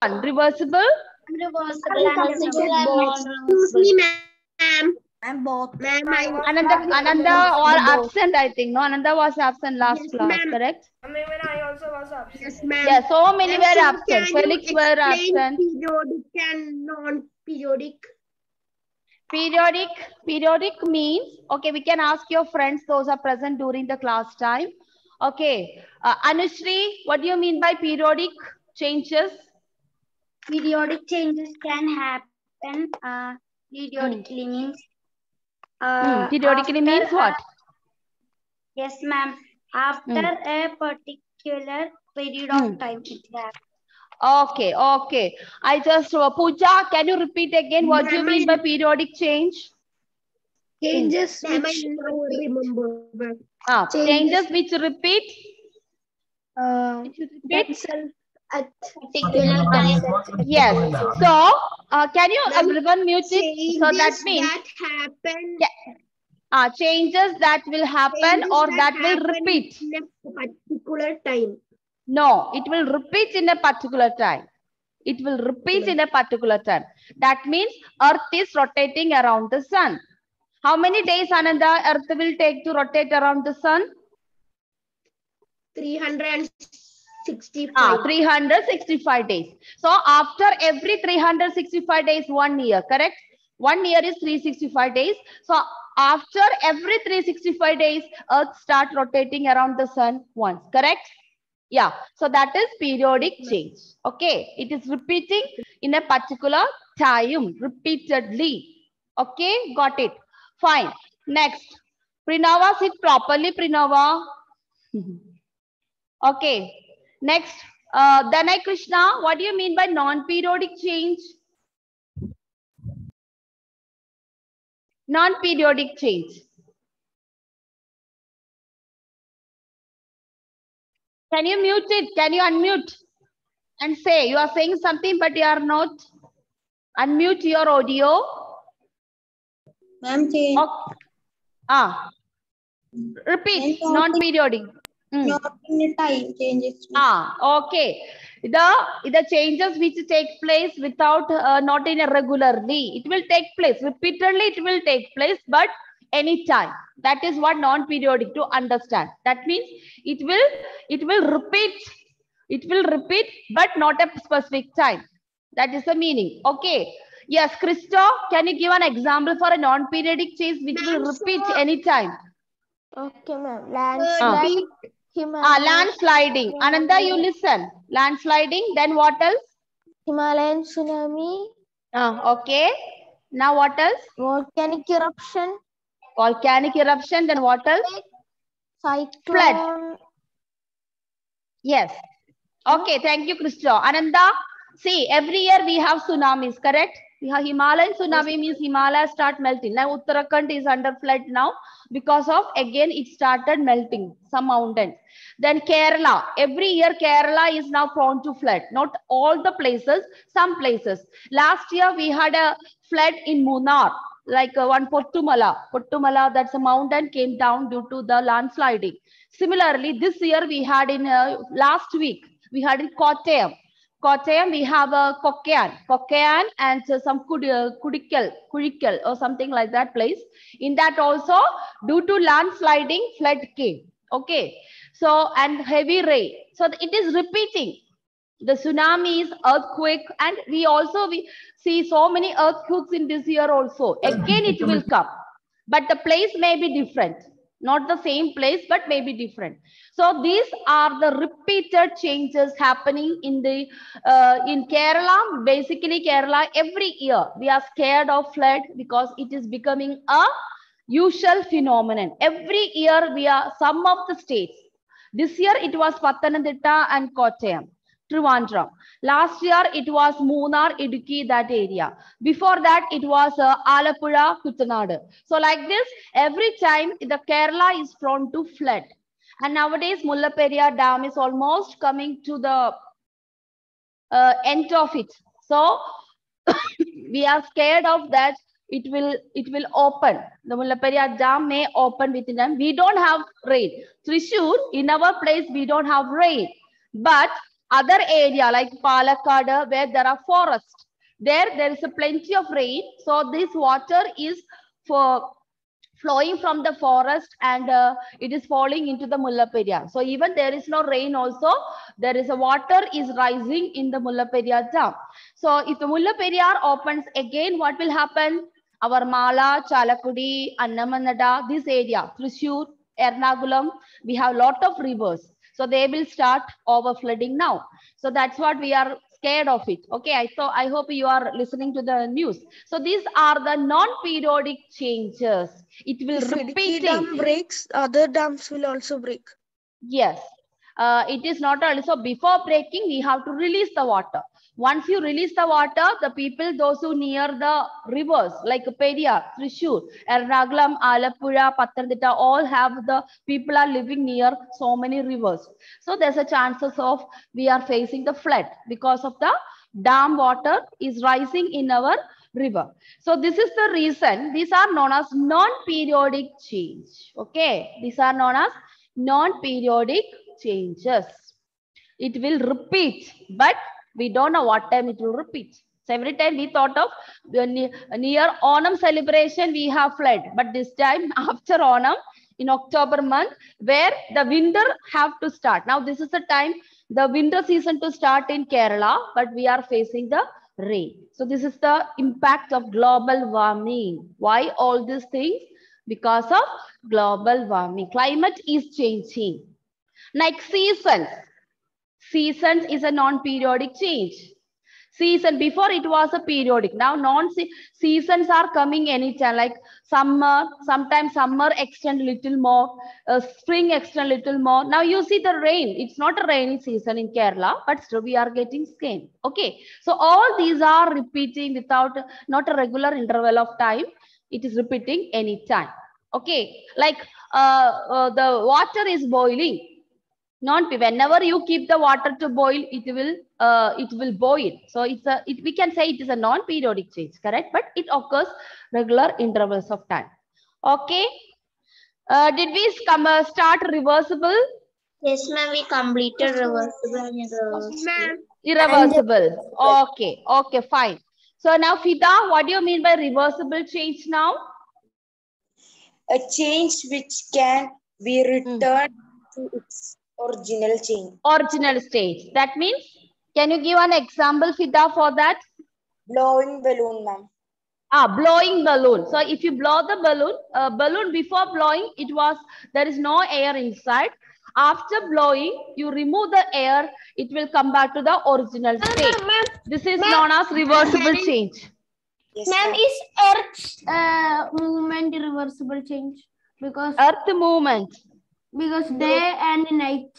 Reversible? Excuse me, ma'am. And both. Ma'am, Ananda or absent, I think. No, Ananda was absent last Yes, class, ma'am. correct? Even I also was absent. Yes, ma'am. Yeah, so many Ma'am, were so absent. can Felix you were explain absent. periodic and non-periodic? Periodic means, okay, we can ask your friends, those are present during the class time. Okay, Anushri, what do you mean by periodic changes? Periodic changes can happen. Periodically means. Periodically means what? Yes, ma'am. After a particular period of time, it happens. Okay, okay. I just, Pooja, can you repeat again what do you mean by periodic change? Changes which now remember. Changes which repeat? Themselves at Particular time. Yes. So, can you everyone mute it? So that means that happen. Changes that will happen or that will repeat in a particular time. No, it will repeat in a particular time. It will repeat in a particular time. That means Earth is rotating around the sun. How many days, Ananda, Earth will take to rotate around the sun? 365. 365 days. So after every 365 days, 1 year, correct? 1 year is 365 days. So after every 365 days, Earth start rotating around the sun once, correct? Yeah, so that is periodic change. Okay, it is repeating in a particular time repeatedly. Okay, got it. Fine. Next, Pranava, sit properly, Pranava. Okay, next, Danai Krishna, what do you mean by non-periodic change? Non-periodic change. Can you mute it? Can you unmute and say? You are saying something, but you are not. Unmute your audio. Ma'am, change. Okay. Repeat. Non-periodic. Not in a time changes. Okay. The changes which take place without not in a regularly. It will take place repeatedly. It will take place, but anytime. That is what non-periodic to understand. That means it will repeat. It will repeat, but not a specific time. That is the meaning. Okay. Yes, Christo, can you give an example for a non-periodic change which will repeat anytime? Okay, ma'am. Landslide. Landsliding. Ananda, you listen. Landsliding. Then what else? Himalayan tsunami. Okay. Now what else? Volcanic eruption. Volcanic eruption. Then what else? Cyclone. Flood. Yes. Okay. Thank you, Christo. Ananda, see, every year we have tsunamis, correct? We have Himalayan tsunami means Himalaya start melting. Now Uttarakhand is under flood now because of again it started melting some mountains. Then Kerala, every year Kerala is now prone to flood. Not all the places, some places. Last year we had a flood in Munnar, like one Pottumala, that's a mountain came down due to the landsliding. Similarly, this year we had in last week we had in Kottayam. Kottayam, we have a Kokkayan and some Kurikal or something like that place. In that also, due to landsliding, flood came. Okay. So, and heavy rain. So, it is repeating. The tsunamis, earthquake, and we see so many earthquakes in this year also. Again, it will come. But the place may be different. Not the same place, but maybe different. So these are the repeated changes happening in in Kerala. Basically, Kerala every year we are scared of flood because it is becoming a usual phenomenon. Every year some of the states. This year it was Pathanamthitta and Kottayam. Trivandrum. Last year it was Munnar, Idukki, that area. Before that it was Alappuzha, Kuttanad. So like this, every time the Kerala is prone to flood. And nowadays Mullaperiyar Dam is almost coming to the end of it. So we are scared of that. It will open. The Mullaperiyar Dam may open within them. We don't have rain. Thrissur, in our place, we don't have rain. But other area like Palakkad, where there are forests, there is a plenty of rain. So this water is for flowing from the forest, and it is falling into the Mullaperiyar. So even there is no rain also, there is a water is rising in the Mullaperiyar dam. So if the Mullaperiyar opens again, what will happen? Our Mala, Chalakudi, Annamanada, this area, Thrissur, Ernakulam, we have lot of rivers. So they will start overflooding now. So that's what we are scared of it. Okay, I hope you are listening to the news. So these are the non-periodic changes. It will If Idki dam repeating. breaks, other dams will also break. Yes, it is not only so. Before breaking, we have to release the water. Once you release the water, the people, those who near the rivers like Periyar, Thrissur, Ernakulam, Alappuzha, Pathanamthitta, all have the people are living near so many rivers. So there's a chances of we are facing the flood because of the dam water is rising in our river. So this is the reason. These are known as non-periodic change. Okay, these are known as non-periodic changes. It will repeat, but we don't know what time it will repeat. So every time we thought of near Onam celebration, we have flood. But this time after Onam, in October month, where the winter have to start. Now this is the time, the winter season to start in Kerala, but we are facing the rain. So this is the impact of global warming. Why all these things? Because of global warming. Climate is changing. Like seasons. Seasons is a non-periodic change. Season, before it was a periodic. Now non-seasons are coming anytime, like summer, sometimes summer extend little more, spring extend little more. Now you see the rain. It's not a rainy season in Kerala, but still we are getting skin. Okay. So all these are repeating without, not a regular interval of time. It is repeating anytime. Okay. Like the water is boiling. Whenever you keep the water to boil, it will boil. So we can say it is a non-periodic change, correct? But it occurs regular intervals of time. Okay. Did we start reversible? Yes, ma'am. We completed reversible and irreversible. Ma'am. Irreversible. Okay. Okay. Fine. So now, Fida, what do you mean by reversible change now? A change which can be returned to its original change. Original state. That means, can you give an example, Fida, for that? Blowing balloon, ma'am. Blowing balloon. So if you blow the balloon before blowing, there is no air inside. After blowing, you remove the air, it will come back to the original state. This is known as reversible change. Yes, Ma'am, ma'am. is Earth's movement irreversible change? Because Earth movement. day and night.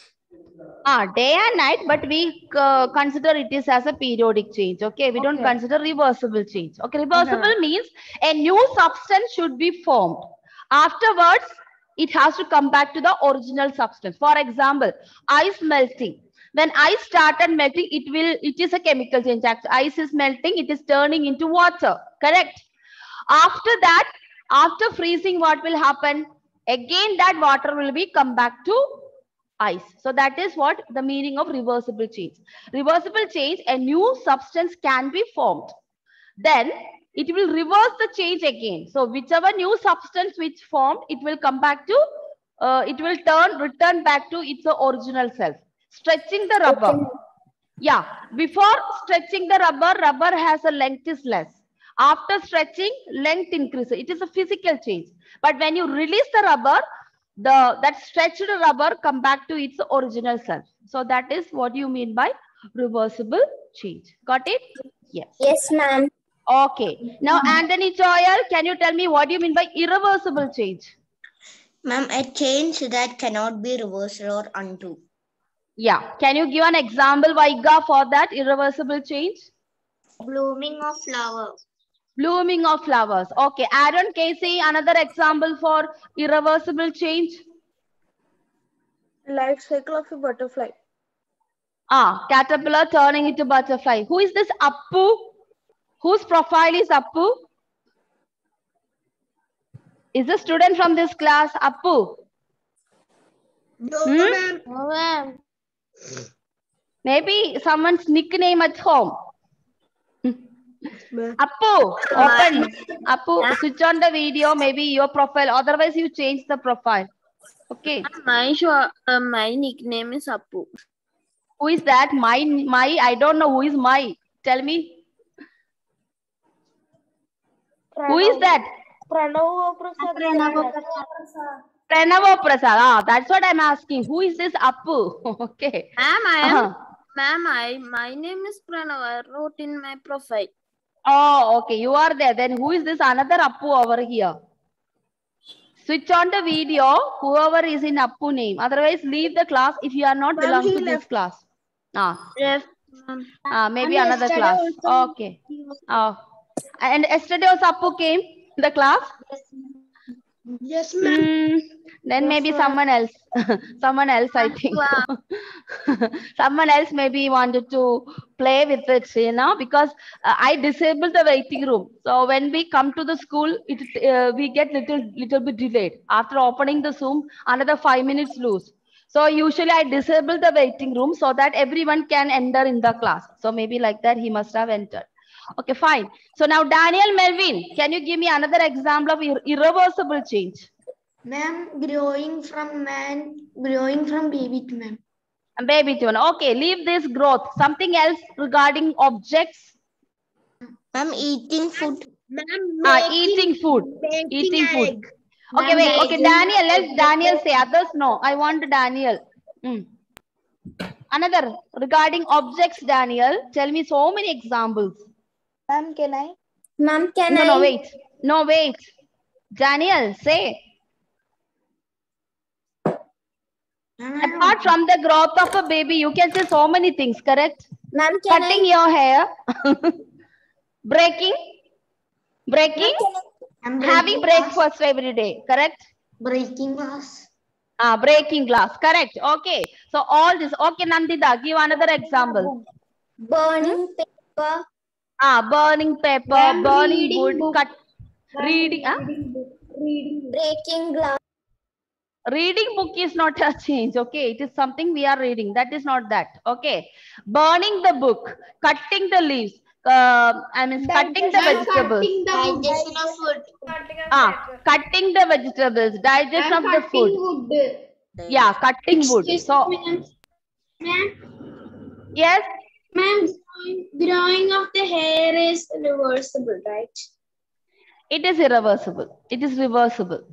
Day and night, but we consider it is as a periodic change. Okay, we don't consider reversible change. Okay, reversible means a new substance should be formed. Afterwards, it has to come back to the original substance. For example, ice melting. When ice started melting, it is a chemical change. Actually, ice is melting, it is turning into water. Correct? After that, after freezing, what will happen? Again, that water will be come back to ice. So that is what the meaning of reversible change. Reversible change, a new substance can be formed. Then it will reverse the change again. So whichever new substance which formed, it will come back to, it will return back to its original self. Stretching the rubber. Yeah, before stretching the rubber has a length is less. After stretching, length increases. It is a physical change. But when you release the rubber, that stretched rubber come back to its original self. So that is what you mean by reversible change. Got it? Yes. Yes, ma'am. Okay. Now, Anthony Joyal, can you tell me what do you mean by irreversible change? Ma'am, a change that cannot be reversed or undo. Yeah. Can you give an example, Vaiga, for that irreversible change? Blooming of flowers. Blooming of flowers. Okay. Aaron Casey, another example for irreversible change. Life cycle of a butterfly. Caterpillar turning into butterfly. Who is this Appu? Whose profile is Appu? Is a student from this class, Appu? No, ma'am. No, ma'am. Maybe someone's nickname at home. Appu, open. Appu, switch on the video. Maybe your profile. Otherwise, you change the profile. Okay. My nickname is Appu. Who is that? My. I don't know who is my. Tell me. Who is that? Pranav Prasad. Pranava Prasad. Ah, that's what I'm asking. Who is this Appu? Okay. Ma'am, my name is Pranav. I wrote in my profile. Oh, okay. You are there. Then who is this another Appu over here? Switch on the video. Whoever is in Appu name. Otherwise, leave the class if you are not belong to this class. Yes. Maybe another class. Okay. And yesterday also Appu came the class. Yes, ma'am. Then maybe someone else. Someone else, I think. Someone else maybe wanted to play with it, because I disabled the waiting room. So when we come to the school, we get little bit delayed. After opening the Zoom, another 5 minutes lose. So usually I disable the waiting room so that everyone can enter in the class. So maybe like that he must have entered. Okay, fine. So now Daniel Melvin, can you give me another example of irreversible change? Ma'am, growing from baby to man. Baby to one. Okay, leave this growth. Something else regarding objects. Ma'am, eating food. Eating food. Eating food. Okay, wait. Okay, Daniel. Let Daniel say. Others no. I want Daniel. Another regarding objects, Daniel. Tell me so many examples. Ma'am, can I? Ma'am, can No, wait. No, wait. Daniel, say. Apart from the growth of a baby, you can say so many things, correct? Ma'am, Cutting your hair. Breaking. Having breakfast every day, correct? Breaking glass. Breaking glass, correct. Okay. So all this. Okay, Nandita, give another example. burning paper. Burning paper, burning wood, reading. Breaking glass. Reading book is not a change. Okay, it is something we are reading. That is not that. Okay, burning the book, cutting the leaves. Cutting the vegetables. Digestion of food. Cutting the vegetables, digestion of the food. Yeah, cutting wood. So, Ma'am, yes. ma'am, growing of the hair is reversible, right? It is irreversible. It is reversible.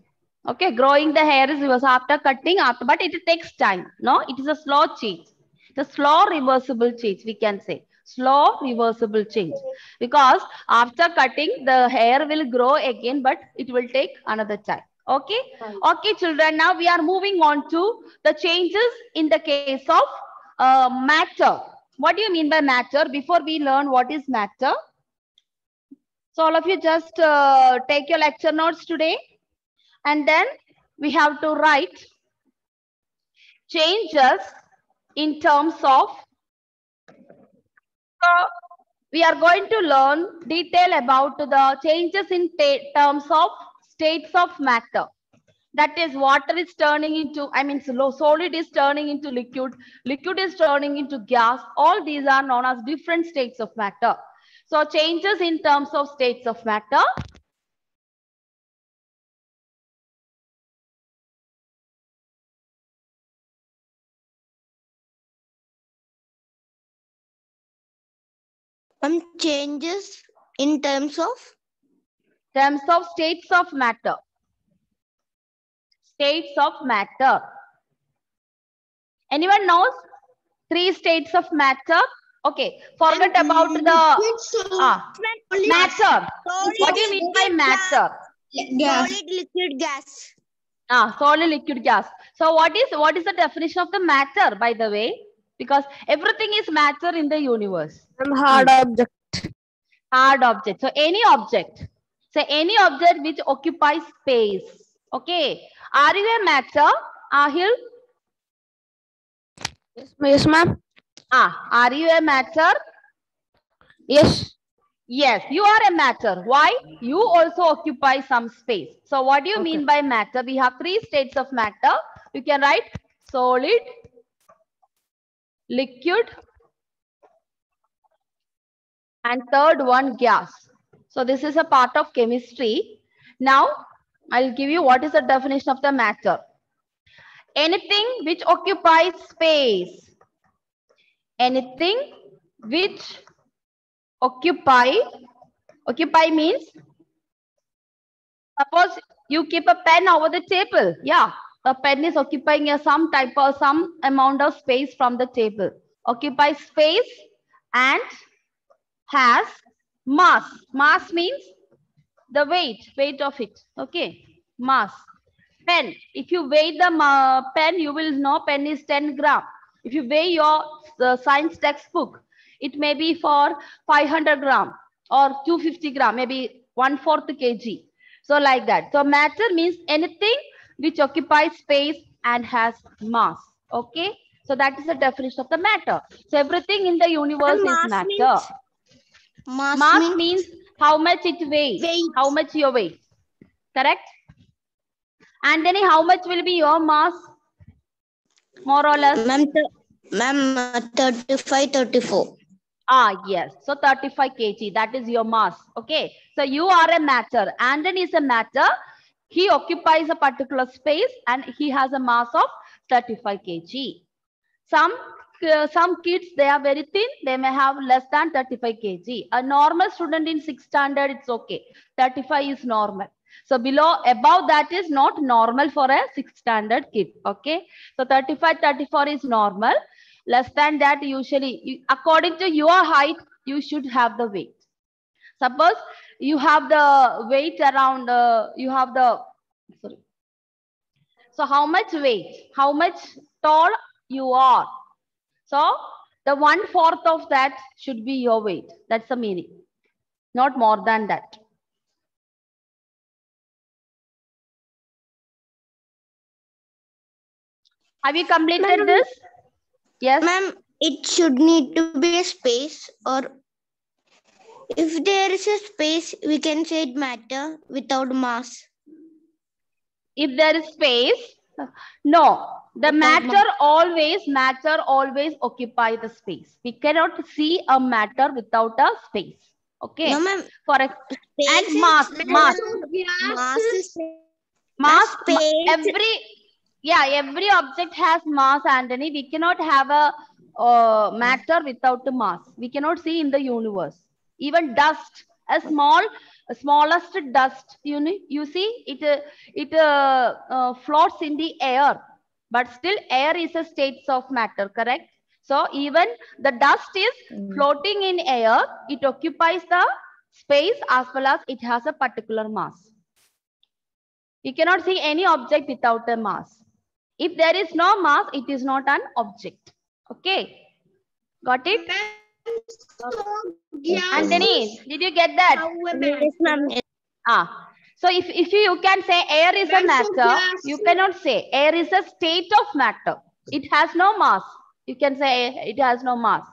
Okay, growing the hair is reversible after cutting, but it takes time. No, it is a slow change. The slow reversible change, we can say. Slow reversible change. Because after cutting, the hair will grow again, but it will take another time. Okay? Okay, children, now we are moving on to the changes in the case of matter. What do you mean by matter? Before we learn what is matter, so all of you just take your lecture notes today, and then we have to write changes in terms of. So we are going to learn detail about the changes in terms of states of matter. That is, water is turning into, solid is turning into liquid, liquid is turning into gas. All these are known as different states of matter. So changes in terms of states of matter. Changes in terms of states of matter. States of matter. Anyone knows 3 states of matter? Okay, forget about the matter. What do you mean by matter? Solid, liquid, gas. Solid, liquid, gas. So what is the definition of the matter, by the way? Because everything is matter in the universe. Hard object. Hard object. So any object. So any object which occupies space. Okay. Are you a matter, Ahil? Yes, ma'am. Are you a matter? Yes. Yes, you are a matter. Why? You also occupy some space. So what do you mean by matter? We have 3 states of matter. You can write solid, liquid, and third one gas. So this is a part of chemistry. Now I'll give you what is the definition of the matter. Anything which occupies space. Anything which occupy means, suppose you keep a pen over the table. Yeah, the pen is occupying some amount of space from the table. Occupies space and has mass. Mass means the weight of it. Okay, mass. Pen. If you weigh the pen, you will know pen is 10 gram. If you weigh your science textbook, it may be for 500 gram or 250 gram, maybe 1/4 kg. So like that. So matter means anything which occupies space and has mass. Okay. So that is the definition of the matter. So everything in the universe is matter. Mass means how much it weighs. How much your weight. Correct? And then how much will be your mass? More or less? Ma'am, 35, 34. Ah, yes. So 35 kg, that is your mass. Okay. So you are a matter. Anton is a matter. He occupies a particular space and he has a mass of 35 kg. Some kids, they are very thin. They may have less than 35 kg. A normal student in 6th standard, it's okay. 35 is normal. So above that is not normal for a 6th standard kid. Okay. So 35, 34 is normal. Less than that, usually, according to your height, you should have the weight. Suppose you have the weight around, So how much weight? How much tall you are? So the 1/4 of that should be your weight. That's the meaning. Not more than that. Have you completed this? Yes. Ma'am, it should need to be a space, or if there is a space, we can say it matter without mass. If there is space, no. The matter always occupy the space. We cannot see a matter without a space. Okay. No, ma'am. And mass. Every object has mass, Anthony. We cannot have a matter without a mass. We cannot see in the universe. Even dust, smallest dust, you see, it floats in the air, but still air is a state of matter, correct? So even the dust is floating in air, it occupies the space as well as it has a particular mass. You cannot see any object without a mass. If there is no mass, it is not an object. Okay. Got it? Anthony, did you get that? So if you can say air is a matter, you cannot say air is a state of matter. It has no mass. You can say it has no mass.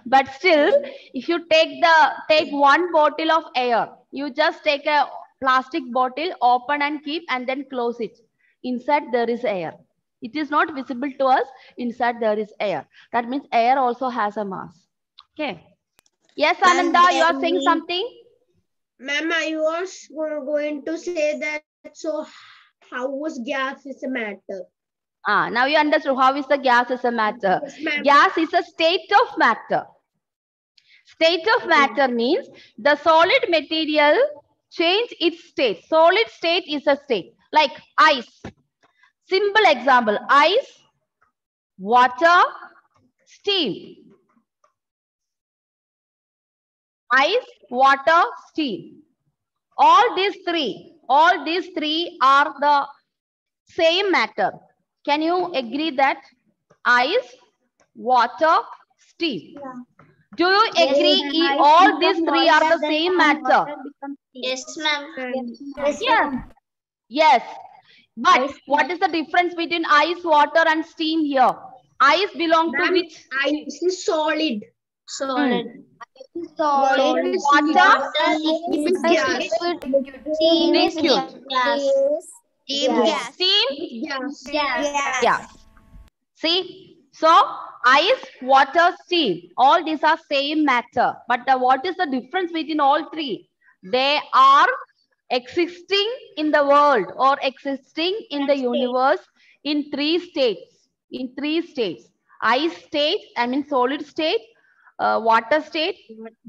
But still, if you take one bottle of air, you just take a plastic bottle, open and keep, and then close it. Inside there is air. It is not visible to us. Inside there is air. That means air also has a mass. Okay. Yes, Ananda, you are saying something? Ma'am, I was going to say that, so how was gas is a matter? Now you understood how is the gas is a matter. Yes, gas is a state of matter. State of matter means the solid material change its state. Solid state is a state. Like ice. Simple example. Ice, water, steam. Ice, water, steam. All these three are the same matter. Can you agree that? Ice, water, steam. Do you agree all these three are the same matter? Yes, ma'am. Yes. Yes. But what is the difference between ice, water and steam here? Ice belongs to which? Ice is solid. Solid. Water? Liquid. Steam gas. Steam? Gas. See? So, ice, water, steam. All these are same matter. But what is the difference between all three? They are existing in the world or existing in the universe in three states. In three states. Ice state, I mean solid state, water state,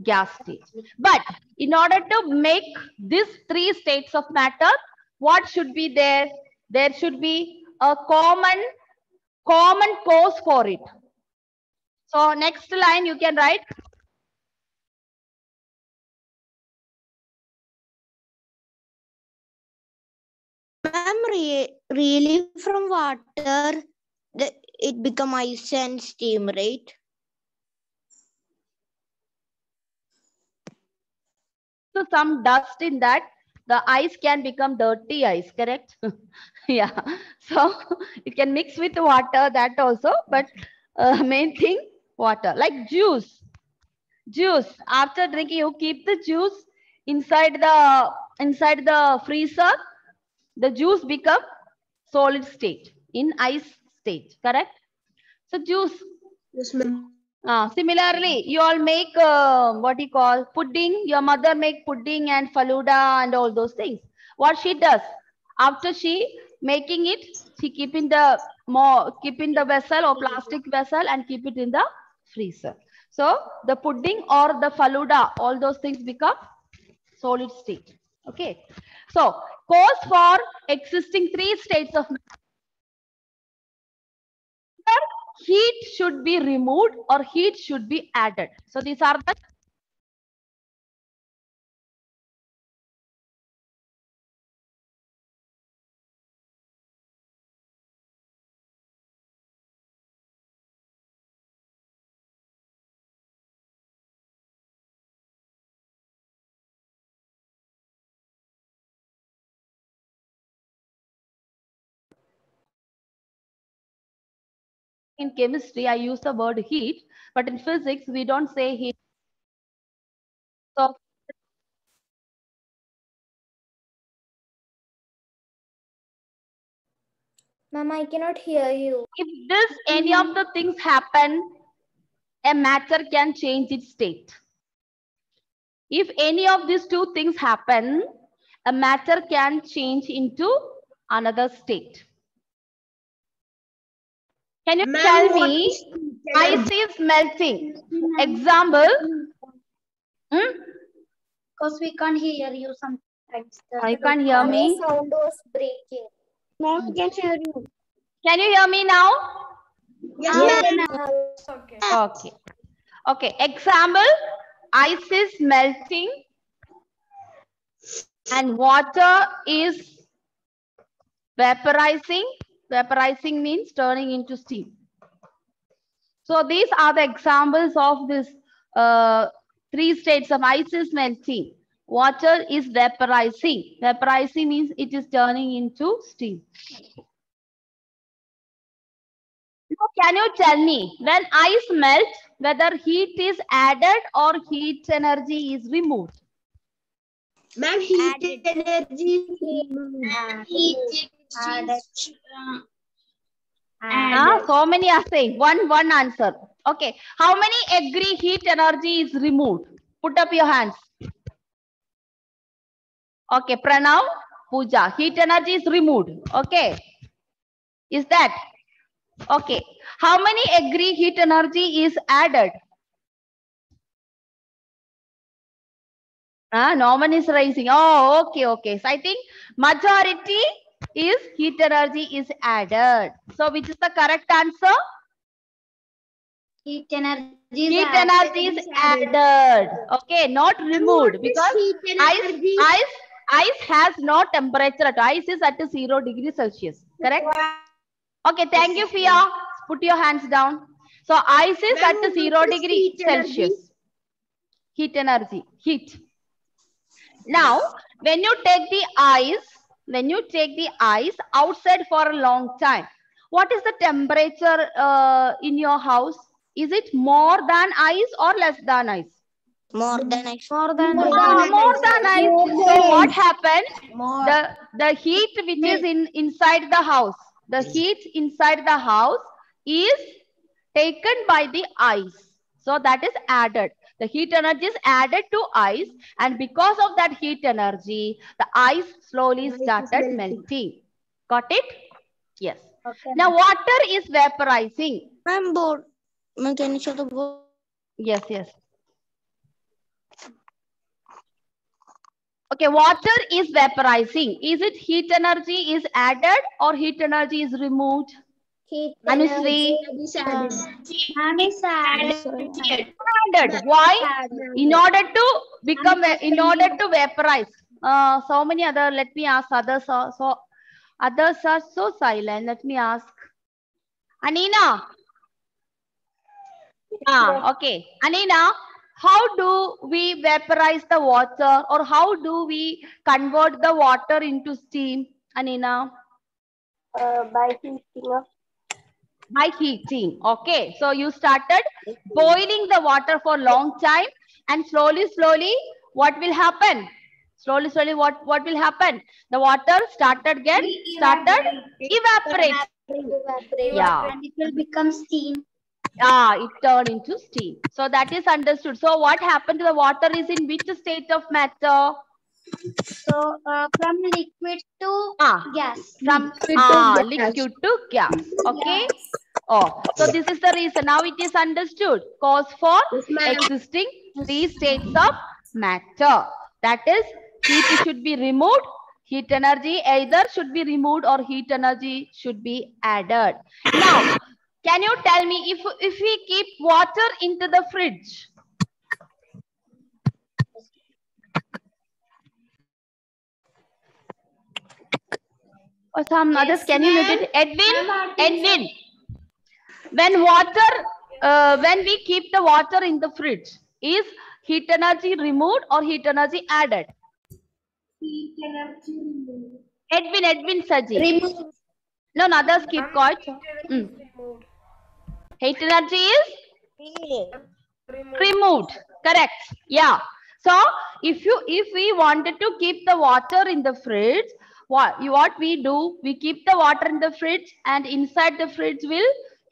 gas state. But in order to make these three states of matter, what should be there? There should be a common cause for it. So next line you can write. Ma'am, really from water, it become ice and steam, right? So some dust in that, the ice can become dirty ice, correct? Yeah. So you can mix with water, that also, but main thing, water. Like juice. Juice. After drinking, you keep the juice inside the freezer. The juice become solid state in ice state, correct? So juice. Yes, ma'am. Similarly, you all make what you call pudding. Your mother make pudding and faluda and all those things. What she does after she making it, she keep in the vessel or plastic vessel and keep it in the freezer. So the pudding or the faluda, all those things become solid state. Okay. So cause for existing three states of matter. Heat should be removed or heat should be added. So these are the in chemistry, I use the word heat, but in physics, we don't say heat. So Ma'am, I cannot hear you. if any of the things happen, a matter can change its state. If any of these two things happen, a matter can change into another state. Can you tell me, ice is melting. Example. Because we can't hear you sometimes. I can't hear me. The sound was breaking. Ma'am, we can hear you. Can you hear me now? Yes, ma'am. Okay. Okay. Okay. Example, ice is melting and water is vaporizing. Vaporizing means turning into steam. So these are the examples of this three states of ice is melting. Water is vaporizing. Vaporizing means it is turning into steam. Now, can you tell me, when ice melts, whether heat is added or heat energy is removed? Ma'am, heat energy. So many are saying one answer. Okay. How many agree heat energy is removed? Put up your hands. Okay. Pranav, Pooja. Heat energy is removed. Okay. Is that? Okay. How many agree heat energy is added? No one is raising. Oh, okay, okay. So I think majority is heat energy is added. So which is the correct answer? Heat energy Heat energy is added. Okay, not removed because ice has no temperature. Ice is at 0 degrees Celsius. Correct? Okay, thank you, Fia. Put your hands down. So ice is at 0 degrees Celsius. Heat energy. Heat. Now, when you take the ice outside for a long time, what is the temperature in your house? Is it more than ice or less than ice? More than ice. More than ice. So what happened? The heat which is inside the house, the heat inside the house is taken by the ice. So that is added. The heat energy is added to ice, and because of that heat energy, the ice slowly started melting. Got it? Yes. Okay. Now water is vaporizing. Ma'am, board. Ma'am, can you show the board? Yes, yes. Okay, water is vaporizing. Is it heat energy is added or heat energy is removed? Heat Anushree? Ma'am is added. Added. Why? In order to become, in order to vaporize. So many other, let me ask others. So others are so silent. Let me ask. Anina. Okay. Anina, how do we vaporize the water, or how do we convert the water into steam? Anina? by heating up. By heating. Okay. So you started boiling the water for a long time, and slowly, what will happen? Slowly, what will happen? The water started evaporate. Yeah. And it will become steam. It turned into steam. So that is understood. So what happened to the water is in which state of matter? So from liquid to gas. From liquid to gas. Okay. So this is the reason. Now it is understood. Cause for existing three states of matter. That is, heat should be removed. Heat energy either should be removed or heat energy should be added. Now, can you tell me if we keep water into the fridge? Or some others, can you mute it? Edwin. When we keep the water in the fridge, is heat energy removed or heat energy added? Heat energy removed. Edwin Saji. Removed. No, others keep quiet. Removed. Heat energy is Removed. removed. Correct. Yeah. So if we wanted to keep the water in the fridge, what we do, we keep the water in the fridge, and inside the fridge will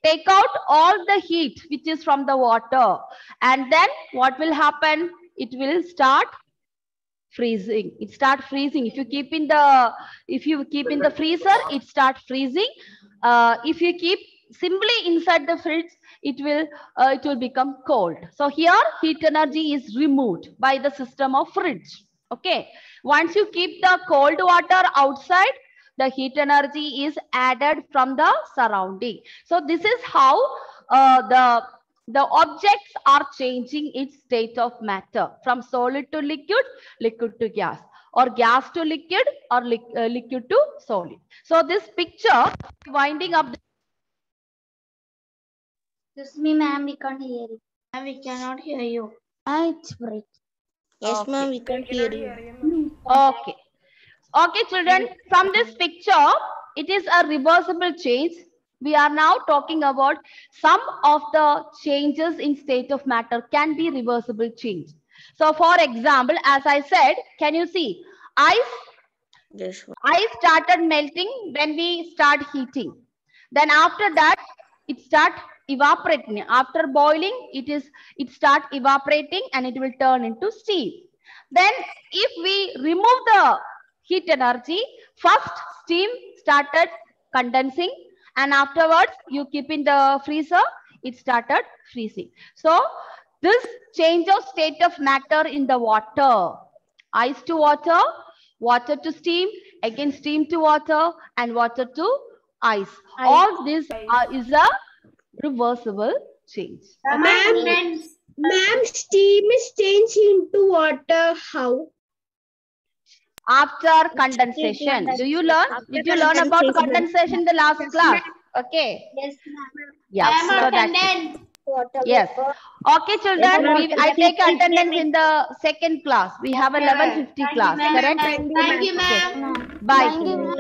take out all the heat which is from the water, and then what will happen? It will start freezing. It start freezing. If you keep in the freezer, it start freezing. If you keep simply inside the fridge, it will become cold. So here heat energy is removed by the system of fridge. Okay. Once you keep the cold water outside, the heat energy is added from the surrounding. So this is how the objects are changing its state of matter from solid to liquid, liquid to gas, or gas to liquid, or liquid to solid. So this picture winding up. Excuse me, ma'am, we can't hear you. Ma'am, we cannot hear you. It's break. Yes, ma'am, we can't hear you. Okay. Okay, children, from this picture, it is a reversible change. We are now talking about some of the changes in state of matter can be reversible change. So, for example, as I said, can you see ice started melting when we start heating. Then after that, it start evaporating. After boiling, it start evaporating and it will turn into steam. Then if we remove the heat energy, first steam started condensing, and afterwards you keep in the freezer, it started freezing. So this change of state of matter in the water, ice to water, water to steam, again steam to water, and water to ice. All this is a reversible change. Ma'am, steam is changed into water. How? After condensation. Did you learn about condensation in the last class? Okay. Yes, ma'am. Yeah. So that's it. Yes. Okay, children. I take attendance in the second class. We have 11:50 class. Correct? Thank you, ma'am. Bye.